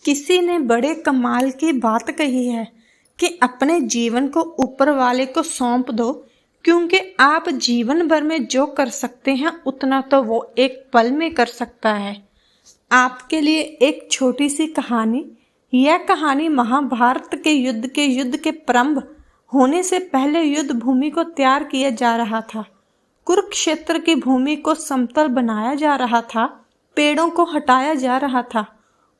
किसी ने बड़े कमाल की बात कही है कि अपने जीवन को ऊपर वाले को सौंप दो, क्योंकि आप जीवन भर में जो कर सकते हैं उतना तो वो एक पल में कर सकता है। आपके लिए एक छोटी सी कहानी। यह कहानी महाभारत के युद्ध के प्रारंभ होने से पहले युद्ध भूमि को तैयार किया जा रहा था। कुरुक्षेत्र की भूमि को समतल बनाया जा रहा था, पेड़ों को हटाया जा रहा था।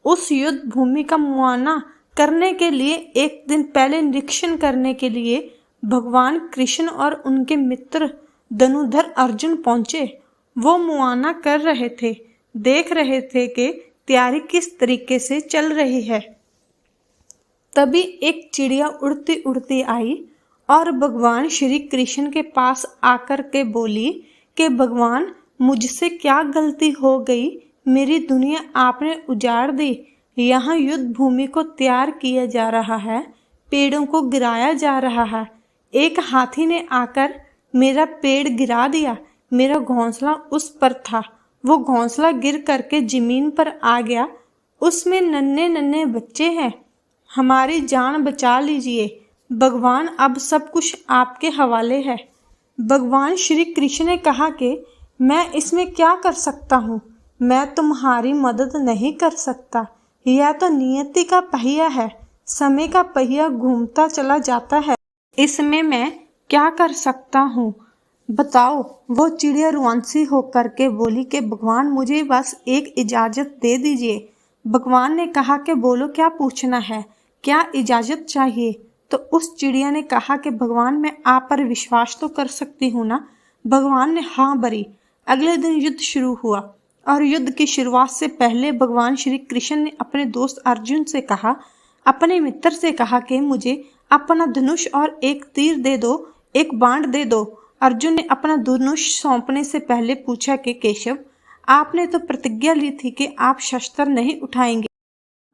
उस युद्ध भूमि का मुआयना करने के लिए एक दिन पहले निरीक्षण करने के लिए भगवान कृष्ण और उनके मित्र धनुर्धर अर्जुन पहुंचे। वो मुआयना कर रहे थे, देख रहे थे कि तैयारी किस तरीके से चल रही है। तभी एक चिड़िया उड़ती उड़ती आई और भगवान श्री कृष्ण के पास आकर के बोली कि भगवान, मुझसे क्या गलती हो गई? मेरी दुनिया आपने उजाड़ दी। यहाँ युद्ध भूमि को तैयार किया जा रहा है, पेड़ों को गिराया जा रहा है। एक हाथी ने आकर मेरा पेड़ गिरा दिया। मेरा घोंसला उस पर था, वो घोंसला गिर करके जमीन पर आ गया। उसमें नन्हे नन्हे बच्चे हैं। हमारी जान बचा लीजिए भगवान, अब सब कुछ आपके हवाले है। भगवान श्री कृष्ण ने कहा कि मैं इसमें क्या कर सकता हूँ? मैं तुम्हारी मदद नहीं कर सकता। यह तो नियति का पहिया है, समय का पहिया घूमता चला जाता है, इसमें मैं क्या कर सकता हूँ बताओ? वो चिड़िया रुआंसी होकर के बोली कि भगवान, मुझे बस एक इजाज़त दे दीजिए। भगवान ने कहा कि बोलो, क्या पूछना है, क्या इजाज़त चाहिए? तो उस चिड़िया ने कहा कि भगवान, मैं आप पर विश्वास तो कर सकती हूँ ना? भगवान ने हाँ भरी। अगले दिन युद्ध शुरू हुआ और युद्ध की शुरुआत से पहले भगवान श्री कृष्ण ने अपने दोस्त अर्जुन से कहा, अपने मित्र से कहा कि मुझे अपना धनुष और एक तीर दे दो, एक बाण दे दो। अर्जुन ने अपना धनुष सौंपने से पहले पूछा कि केशव, आपने तो प्रतिज्ञा ली थी कि आप शस्त्र नहीं उठाएंगे,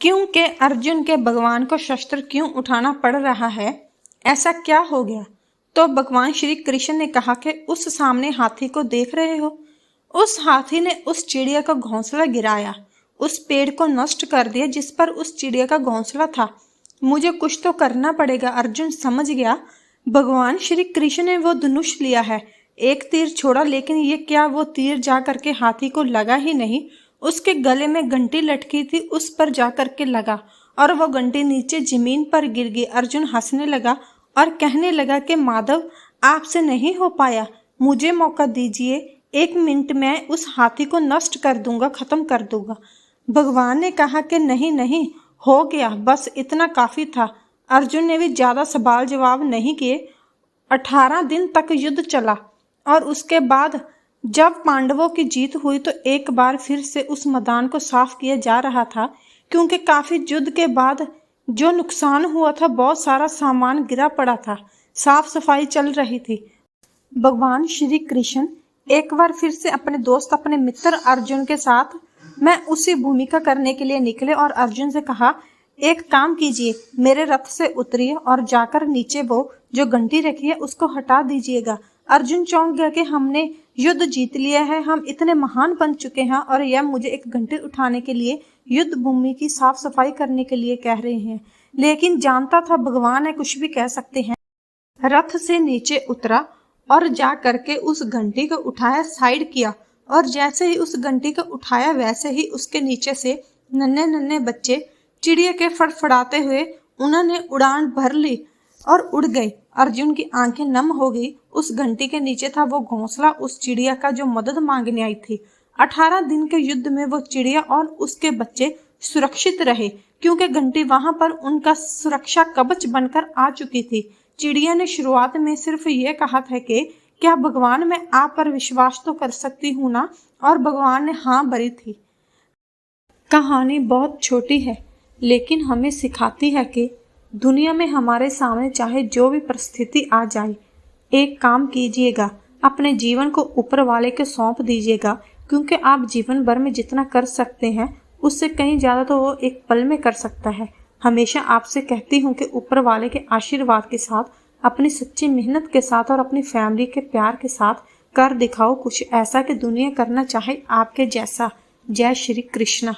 क्योंकि अर्जुन के भगवान को शस्त्र क्यों उठाना पड़ रहा है? ऐसा क्या हो गया? तो भगवान श्री कृष्ण ने कहा कि उस सामने हाथी को देख रहे हो? उस हाथी ने उस चिड़िया का घोंसला गिराया, उस पेड़ को नष्ट कर दिया जिस पर उस चिड़िया का घोंसला था। मुझे कुछ तो करना पड़ेगा। अर्जुन समझ गया भगवान श्री कृष्ण ने वो धनुष लिया है, एक तीर छोड़ा, लेकिन ये क्या वो तीर जा करके हाथी को लगा ही नहीं। उसके गले में घंटी लटकी थी, उस पर जा करके लगा और वो घंटी नीचे जमीन पर गिर गई। अर्जुन हंसने लगा और कहने लगा कि माधव, आपसे नहीं हो पाया, मुझे मौका दीजिए, 1 मिनट में उस हाथी को नष्ट कर दूंगा, खत्म कर दूंगा। भगवान ने कहा कि नहीं नहीं, हो गया, बस इतना काफी था। अर्जुन ने भी ज्यादा सवाल जवाब नहीं किए। 18 दिन तक युद्ध चला और उसके बाद जब पांडवों की जीत हुई तो एक बार फिर से उस मैदान को साफ किया जा रहा था, क्योंकि काफी युद्ध के बाद जो नुकसान हुआ था, बहुत सारा सामान गिरा पड़ा था, साफ सफाई चल रही थी। भगवान श्री कृष्ण एक बार फिर से अपने दोस्त, अपने मित्र अर्जुन के साथ मैं उसी भूमिका करने के लिए निकले और अर्जुन से कहा, एक काम कीजिए, मेरे रथ से उतरिए और जाकर नीचे वो जो घंटी रखी है उसको हटा दीजिएगा। अर्जुन चौंक गया कि हमने युद्ध जीत लिया है, हम इतने महान बन चुके हैं और यह मुझे एक घंटी उठाने के लिए, युद्ध भूमि की साफ सफाई करने के लिए कह रहे हैं। लेकिन जानता था भगवान है, कुछ भी कह सकते हैं। रथ से नीचे उतरा और जा करके उस घंटी को उठाया, साइड किया, और जैसे ही उस घंटी को उठाया वैसे ही उसके नीचे से नन्हे नन्हे बच्चे चिड़िया के फड़फड़ाते हुए उन्होंने उड़ान भर ली और उड़ गए। अर्जुन की आंखें नम हो गई। उस घंटी के नीचे था वो घोंसला उस चिड़िया का जो मदद मांगने आई थी। 18 दिन के युद्ध में वो चिड़िया और उसके बच्चे सुरक्षित रहे, क्योंकि घंटी वहां पर उनका सुरक्षा कवच बनकर आ चुकी थी। चिड़िया ने शुरुआत में सिर्फ ये कहा था कि क्या भगवान, मैं आप पर विश्वास तो कर सकती हूँ ना? और भगवान ने हाँ भरी थी। कहानी बहुत छोटी है, लेकिन हमें सिखाती है कि दुनिया में हमारे सामने चाहे जो भी परिस्थिति आ जाए, एक काम कीजिएगा, अपने जीवन को ऊपर वाले के सौंप दीजिएगा, क्योंकि आप जीवन भर में जितना कर सकते हैं उससे कहीं ज़्यादा तो वो एक पल में कर सकता है। हमेशा आपसे कहती हूँ कि ऊपर वाले के आशीर्वाद के साथ, अपनी सच्ची मेहनत के साथ और अपनी फैमिली के प्यार के साथ कर दिखाओ कुछ ऐसा कि दुनिया करना चाहे आपके जैसा। जय श्री कृष्ण।